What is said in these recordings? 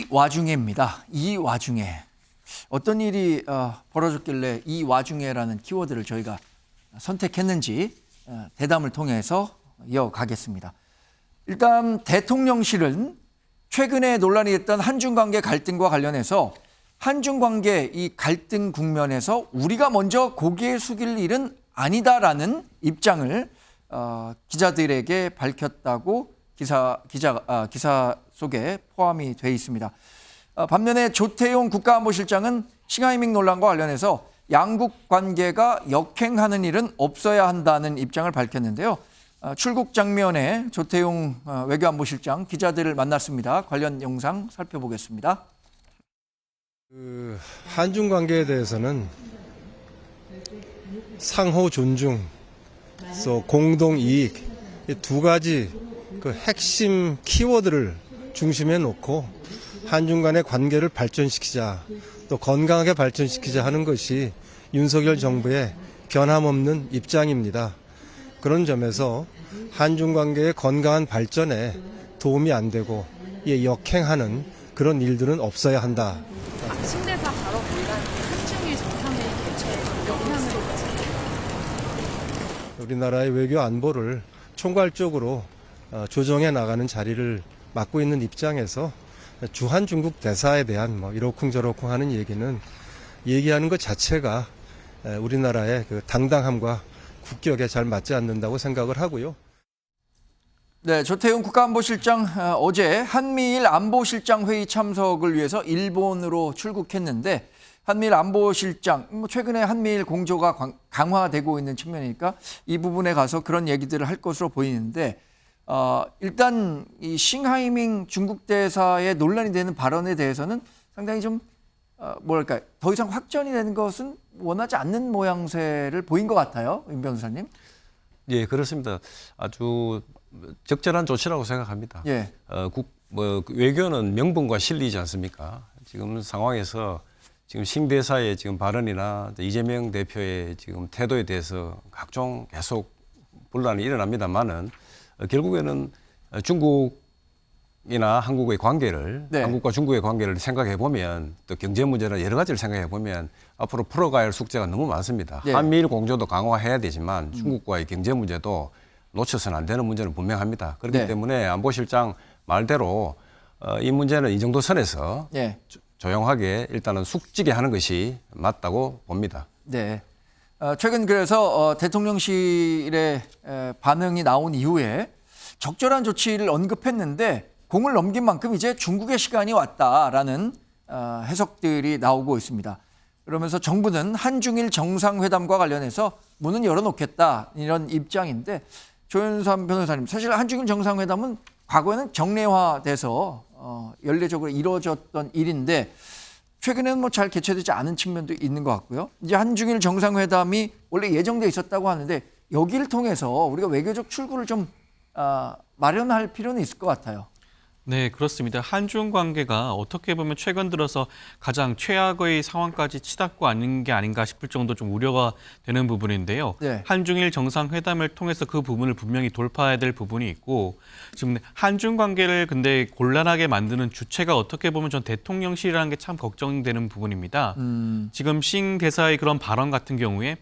와중에입니다. 이 와중에 어떤 일이 벌어졌길래 이 와중에라는 키워드를 저희가 선택했는지 대담을 통해서 이어가겠습니다. 일단 대통령실은 최근에 논란이 됐던 한중 관계 갈등과 관련해서 한중 관계 이 갈등 국면에서 우리가 먼저 고개 숙일 일은 아니다라는 입장을 기자들에게 밝혔다고 기사 속에 포함이 돼 있습니다. 반면에 조태용 국가안보실장은 싱하이밍 논란과 관련해서 양국 관계가 역행하는 일은 없어야 한다는 입장을 밝혔는데요. 출국 장면에 조태용 외교안보실장 기자들을 만났습니다. 관련 영상 살펴보겠습니다. 한중 관계에 대해서는 상호 존중, 또 공동 이익 이 두 가지 그 핵심 키워드를 중심에 놓고 한중 간의 관계를 발전시키자, 또 건강하게 발전시키자 하는 것이 윤석열 정부의 변함없는 입장입니다. 그런 점에서 한중 관계의 건강한 발전에 도움이 안 되고 역행하는 그런 일들은 없어야 한다. 신대사 발언 논란 한중일 정상회의 개최에 영향을 미치죠. 우리나라의 외교 안보를 총괄적으로 조정해 나가는 자리를 맡고 있는 입장에서 주한 중국 대사에 대한 이러쿵저러쿵 하는 얘기하는 것 자체가 우리나라의 그 당당함과 국격에 잘 맞지 않는다고 생각을 하고요. 네, 조태용 국가안보실장 어제 한미일 안보실장 회의 참석을 위해서 일본으로 출국했는데 한미일 안보실장 최근에 한미일 공조가 강화되고 있는 측면이니까 이 부분에 가서 그런 얘기들을 할 것으로 보이는데 일단 이 싱하이밍 중국 대사의 논란이 되는 발언에 대해서는 상당히 좀 뭐랄까 더 이상 확전이 되는 것은 원하지 않는 모양새를 보인 것 같아요, 임 변호사님. 예, 그렇습니다. 아주 적절한 조치라고 생각합니다. 예. 외교는 명분과 실리지 않습니까? 지금 상황에서 지금 신 대사의 지금 발언이나 이재명 대표의 지금 태도에 대해서 각종 계속 분란이 일어납니다만은 결국에는 중국이나 한국의 관계를 네. 한국과 중국의 관계를 생각해 보면 또 경제 문제나 여러 가지를 생각해 보면 앞으로 풀어가야 할 숙제가 너무 많습니다. 네. 한미일 공조도 강화해야 되지만 중국과의 경제 문제도 놓쳐서는 안 되는 문제는 분명합니다. 그렇기 네. 때문에 안보실장 말대로 이 문제는 이 정도 선에서 예. 조용하게 일단은 숙지게 하는 것이 맞다고 봅니다. 네. 최근 그래서 대통령실의 반응이 나온 이후에 적절한 조치를 언급했는데 공을 넘긴 만큼 이제 중국의 시간이 왔다라는 해석들이 나오고 있습니다. 그러면서 정부는 한중일 정상회담과 관련해서 문은 열어놓겠다 이런 입장인데 조윤선 변호사님, 사실 한중일 정상회담은 과거에는 정례화돼서 연례적으로 이루어졌던 일인데 최근에는 잘 개최되지 않은 측면도 있는 것 같고요. 이제 한중일 정상회담이 원래 예정돼 있었다고 하는데 여기를 통해서 우리가 외교적 출구를 좀 마련할 필요는 있을 것 같아요. 네, 그렇습니다. 한중 관계가 어떻게 보면 최근 들어서 가장 최악의 상황까지 치닫고 있는 게 아닌가 싶을 정도 좀 우려가 되는 부분인데요. 네. 한중일 정상회담을 통해서 그 부분을 분명히 돌파해야 될 부분이 있고 지금 한중 관계를 근데 곤란하게 만드는 주체가 어떻게 보면 전 대통령실이라는 게 참 걱정되는 부분입니다. 지금 싱 대사의 그런 발언 같은 경우에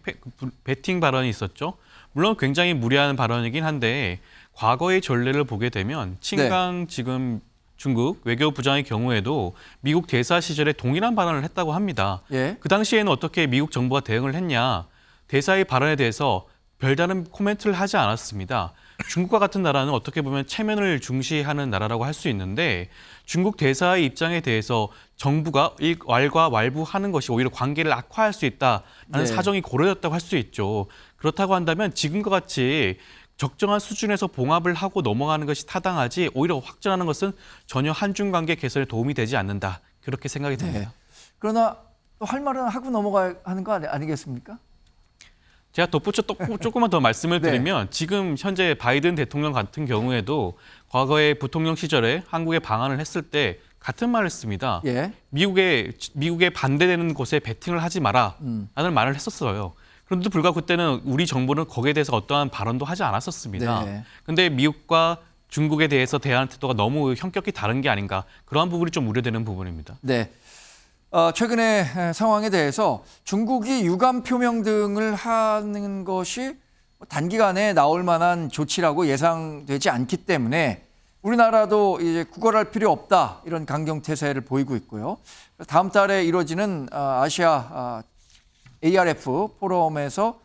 배팅 발언이 있었죠. 물론 굉장히 무리한 발언이긴 한데 과거의 전례를 보게 되면 친강 지금 중국 외교부장의 경우에도 미국 대사 시절에 동일한 발언을 했다고 합니다. 예. 그 당시에는 어떻게 미국 정부가 대응을 했냐. 대사의 발언에 대해서 별다른 코멘트를 하지 않았습니다. 중국과 같은 나라는 어떻게 보면 체면을 중시하는 나라라고 할 수 있는데 중국 대사의 입장에 대해서 정부가 왈가왈부하는 것이 오히려 관계를 악화할 수 있다라는 네. 사정이 고려됐다고 할 수 있죠. 그렇다고 한다면 지금과 같이 적정한 수준에서 봉합을 하고 넘어가는 것이 타당하지 오히려 확전하는 것은 전혀 한중 관계 개선에 도움이 되지 않는다. 그렇게 생각이 됩니다. 네. 그러나 또 할 말은 하고 넘어가야 하는 거 아니겠습니까? 제가 덧붙여 조금만 더 말씀을 네. 드리면 지금 현재 바이든 대통령 같은 경우에도 과거에 부통령 시절에 한국에 방한을 했을 때 같은 말을 했습니다. 예. 미국에 반대되는 곳에 베팅을 하지 마라 라는 말을 했었어요. 그런데도 불구하고 그때는 우리 정부는 거기에 대해서 어떠한 발언도 하지 않았었습니다. 네. 그런데 미국과 중국에 대해서 대하는 태도가 너무 현격히 다른 게 아닌가 그러한 부분이 좀 우려되는 부분입니다. 네. 최근의 상황에 대해서 중국이 유감 표명 등을 하는 것이 단기간에 나올 만한 조치라고 예상되지 않기 때문에 우리나라도 이제 구걸할 필요 없다 이런 강경태세를 보이고 있고요. 다음 달에 이루어지는 아시아 ARF 포럼에서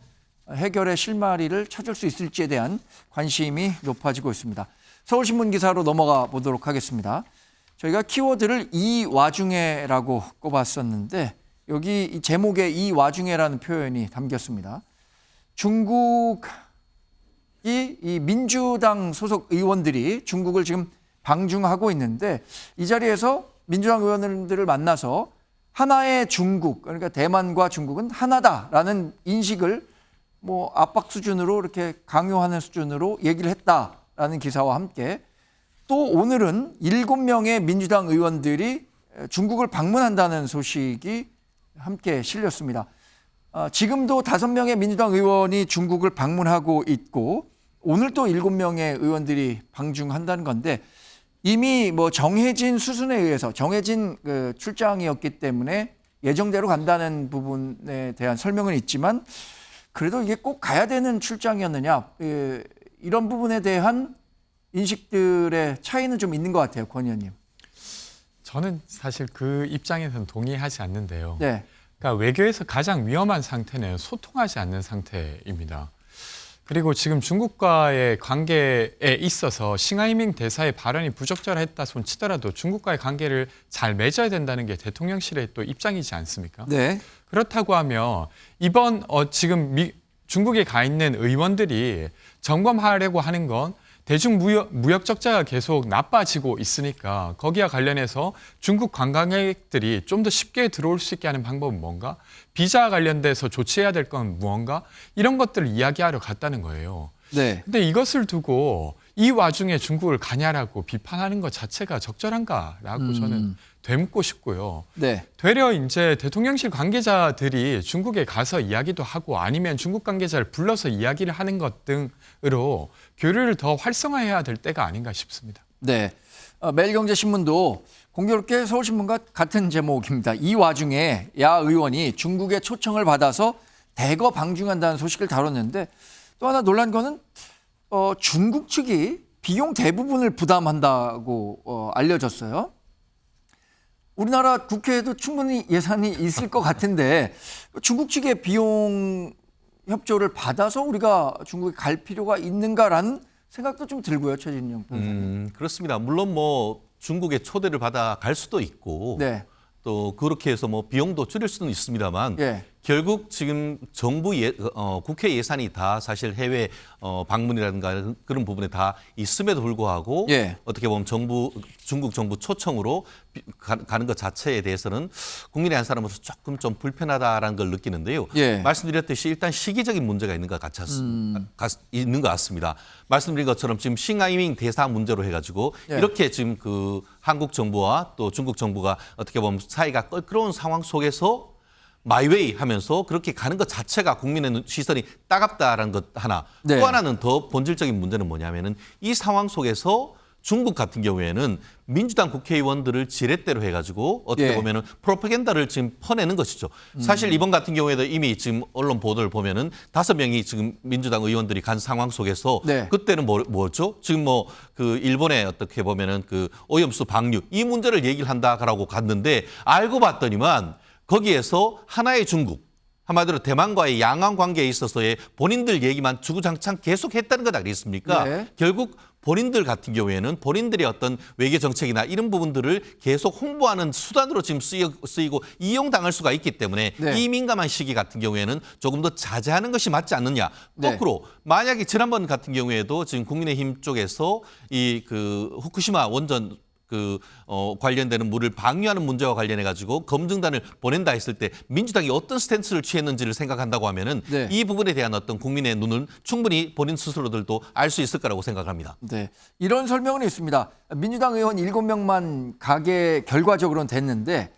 해결의 실마리를 찾을 수 있을지에 대한 관심이 높아지고 있습니다. 서울신문 기사로 넘어가 보도록 하겠습니다. 저희가 키워드를 이 와중에라고 꼽았었는데 여기 이 제목에 이 와중에라는 표현이 담겼습니다. 중국이 이 민주당 소속 의원들이 중국을 지금 방중하고 있는데 이 자리에서 민주당 의원들을 만나서 하나의 중국, 그러니까 대만과 중국은 하나다라는 인식을 뭐 압박 수준으로 이렇게 강요하는 수준으로 얘기를 했다라는 기사와 함께 또 오늘은 7명의 민주당 의원들이 중국을 방문한다는 소식이 함께 실렸습니다. 지금도 5명의 민주당 의원이 중국을 방문하고 있고 오늘 또 7명의 의원들이 방중한다는 건데 이미 뭐 정해진 수순에 의해서 정해진 그 출장이었기 때문에 예정대로 간다는 부분에 대한 설명은 있지만 그래도 이게 꼭 가야 되는 출장이었느냐 이런 부분에 대한 인식들의 차이는 좀 있는 것 같아요, 권 의원님. 저는 사실 그 입장에서는 동의하지 않는데요. 네. 그러니까 외교에서 가장 위험한 상태는 소통하지 않는 상태입니다. 그리고 지금 중국과의 관계에 있어서 싱하이밍 대사의 발언이 부적절했다 손 치더라도 중국과의 관계를 잘 맺어야 된다는 게 대통령실의 또 입장이지 않습니까? 네. 그렇다고 하면 이번 지금 중국에 가 있는 의원들이 점검하려고 하는 건 대중 무역 적자가 계속 나빠지고 있으니까 거기와 관련해서 중국 관광객들이 좀 더 쉽게 들어올 수 있게 하는 방법은 뭔가? 비자 관련돼서 조치해야 될 건 무언가? 이런 것들을 이야기하러 갔다는 거예요. 네. 근데 이것을 두고 이 와중에 중국을 가냐라고 비판하는 것 자체가 적절한가라고 저는 되묻고 싶고요. 네. 되려 이제 대통령실 관계자들이 중국에 가서 이야기도 하고 아니면 중국 관계자를 불러서 이야기를 하는 것 등으로 교류를 더 활성화해야 될 때가 아닌가 싶습니다. 네. 매일경제신문도 공교롭게 서울신문과 같은 제목입니다. 이 와중에 야 의원이 중국의 초청을 받아서 대거 방중한다는 소식을 다뤘는데 또 하나 놀란 거는 중국 측이 비용 대부분을 부담한다고 알려졌어요. 우리나라 국회에도 충분히 예산이 있을 것 같은데 중국 측의 비용 협조를 받아서 우리가 중국에 갈 필요가 있는가라는 생각도 좀 들고요, 최진영 변호사님. 그렇습니다. 물론 뭐 중국의 초대를 받아 갈 수도 있고 네. 또 그렇게 해서 뭐 비용도 줄일 수는 있습니다만 예. 결국 지금 정부 국회 예산이 다 사실 해외 방문이라든가 그런 부분에 다 있음에도 불구하고 예. 어떻게 보면 중국 정부 초청으로 가는 것 자체에 대해서는 국민의 한 사람으로서 조금 좀 불편하다라는 걸 느끼는데요. 예. 말씀드렸듯이 일단 시기적인 문제가 있는 것 있는 것 같습니다. 말씀드린 것처럼 지금 싱하이밍 대사 문제로 해가지고 예. 이렇게 지금 그 한국 정부와 또 중국 정부가 어떻게 보면 사이가 껄끄러운 상황 속에서 마이웨이 하면서 그렇게 가는 것 자체가 국민의 시선이 따갑다라는 것 하나. 네. 또 하나는 더 본질적인 문제는 뭐냐면은 이 상황 속에서 중국 같은 경우에는 민주당 국회의원들을 지렛대로 해가지고 어떻게 예. 보면은 프로파간다를 지금 퍼내는 것이죠. 사실 이번 같은 경우에도 이미 지금 언론 보도를 보면은 5명이 지금 민주당 의원들이 간 상황 속에서 네. 그때는 뭐죠? 지금 뭐 그 일본에 어떻게 보면은 그 오염수 방류 이 문제를 얘기를 한다라고 갔는데 알고 봤더니만 거기에서 하나의 중국, 한마디로 대만과의 양안 관계에 있어서의 본인들 얘기만 주구장창 계속했다는 것 아니겠습니까? 네. 결국 본인들 같은 경우에는 본인들의 어떤 외교 정책이나 이런 부분들을 계속 홍보하는 수단으로 지금 쓰이고 이용당할 수가 있기 때문에 네. 이 민감한 시기 같은 경우에는 조금 더 자제하는 것이 맞지 않느냐. 네. 거꾸로 만약에 지난번 같은 경우에도 지금 국민의힘 쪽에서 이 그 후쿠시마 원전 관련되는 물을 방류하는 문제와 관련해 가지고 검증단을 보낸다 했을 때 민주당이 어떤 스탠스를 취했는지를 생각한다고 하면은 네. 이 부분에 대한 어떤 국민의 눈을 충분히 본인 스스로들도 알 수 있을 거라고 생각합니다. 네. 이런 설명은 있습니다. 민주당 의원 7명만 가게 결과적으로는 됐는데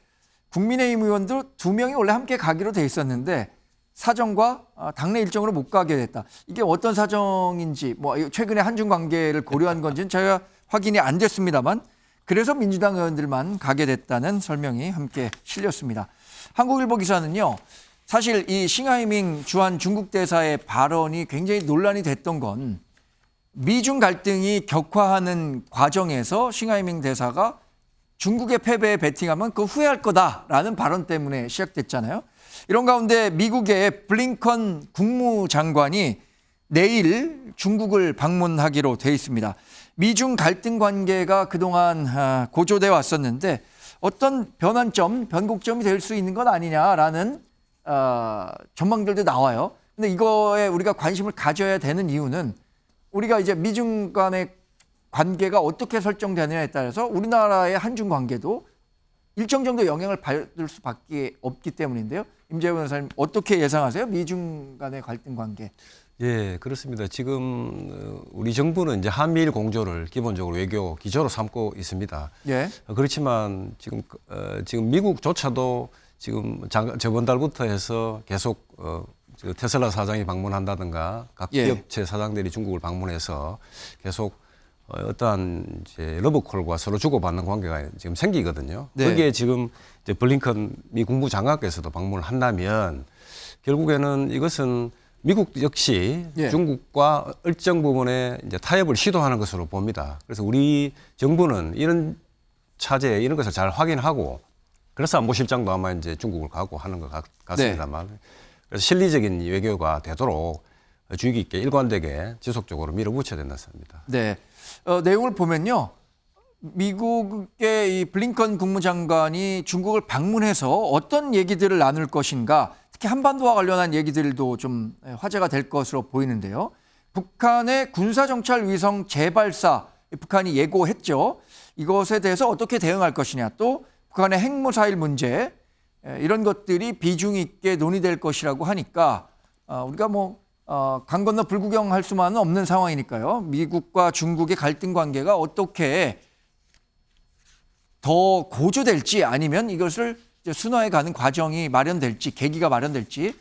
국민의힘 의원도 2명이 원래 함께 가기로 돼 있었는데 사정과 당내 일정으로 못 가게 됐다. 이게 어떤 사정인지 뭐 최근에 한중 관계를 고려한 건지는 제가 확인이 안 됐습니다만 그래서 민주당 의원들만 가게 됐다는 설명이 함께 실렸습니다. 한국일보 기사는요. 사실 이 싱하이밍 주한 중국 대사의 발언이 굉장히 논란이 됐던 건 미중 갈등이 격화하는 과정에서 싱하이밍 대사가 중국의 패배에 베팅하면 그거 후회할 거다라는 발언 때문에 시작됐잖아요. 이런 가운데 미국의 블링컨 국무장관이 내일 중국을 방문하기로 돼 있습니다. 미중 갈등 관계가 그동안 고조돼 왔었는데 어떤 변환점, 변곡점이 될 수 있는 건 아니냐라는 전망들도 나와요. 근데 이거에 우리가 관심을 가져야 되는 이유는 우리가 이제 미중 간의 관계가 어떻게 설정되느냐에 따라서 우리나라의 한중 관계도 일정 정도 영향을 받을 수밖에 없기 때문인데요. 임재훈 변호사님 어떻게 예상하세요? 미중 간의 갈등 관계. 예, 그렇습니다. 지금 우리 정부는 이제 한미일 공조를 기본적으로 외교 기조로 삼고 있습니다. 예. 그렇지만 지금 미국조차도 지금 저번 달부터 해서 계속 테슬라 사장이 방문한다든가 각 예. 기업체 사장들이 중국을 방문해서 계속 어떠한 이제 러브콜과 서로 주고받는 관계가 지금 생기거든요. 네. 거기에 지금 이제 블링컨 미 국무장관께서도 방문을 한다면 결국에는 이것은 미국 역시 예. 중국과 일정 부분의 이제 타협을 시도하는 것으로 봅니다. 그래서 우리 정부는 이런 차제 이런 것을 잘 확인하고 그래서 안보실장도 아마 이제 중국을 가고 하는 것 같습니다만 그래서 실리적인 외교가 되도록 주의 깊게 일관되게 지속적으로 밀어붙여야 된다 생각합니다. 네. 내용을 보면요. 미국의 이 블링컨 국무장관이 중국을 방문해서 어떤 얘기들을 나눌 것인가, 특히 한반도와 관련한 얘기들도 좀 화제가 될 것으로 보이는데요. 북한의 군사정찰 위성 재발사, 북한이 예고했죠. 이것에 대해서 어떻게 대응할 것이냐, 또 북한의 핵무사일 문제, 이런 것들이 비중 있게 논의될 것이라고 하니까 우리가 강 건너 불구경할 수만은 없는 상황이니까요. 미국과 중국의 갈등 관계가 어떻게 더 고조될지 아니면 이것을 순화해 가는 과정이 마련될지 계기가 마련될지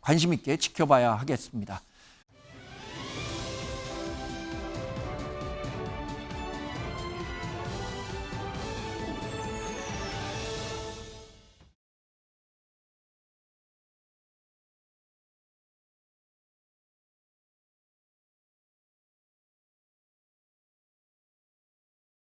관심 있게 지켜봐야 하겠습니다.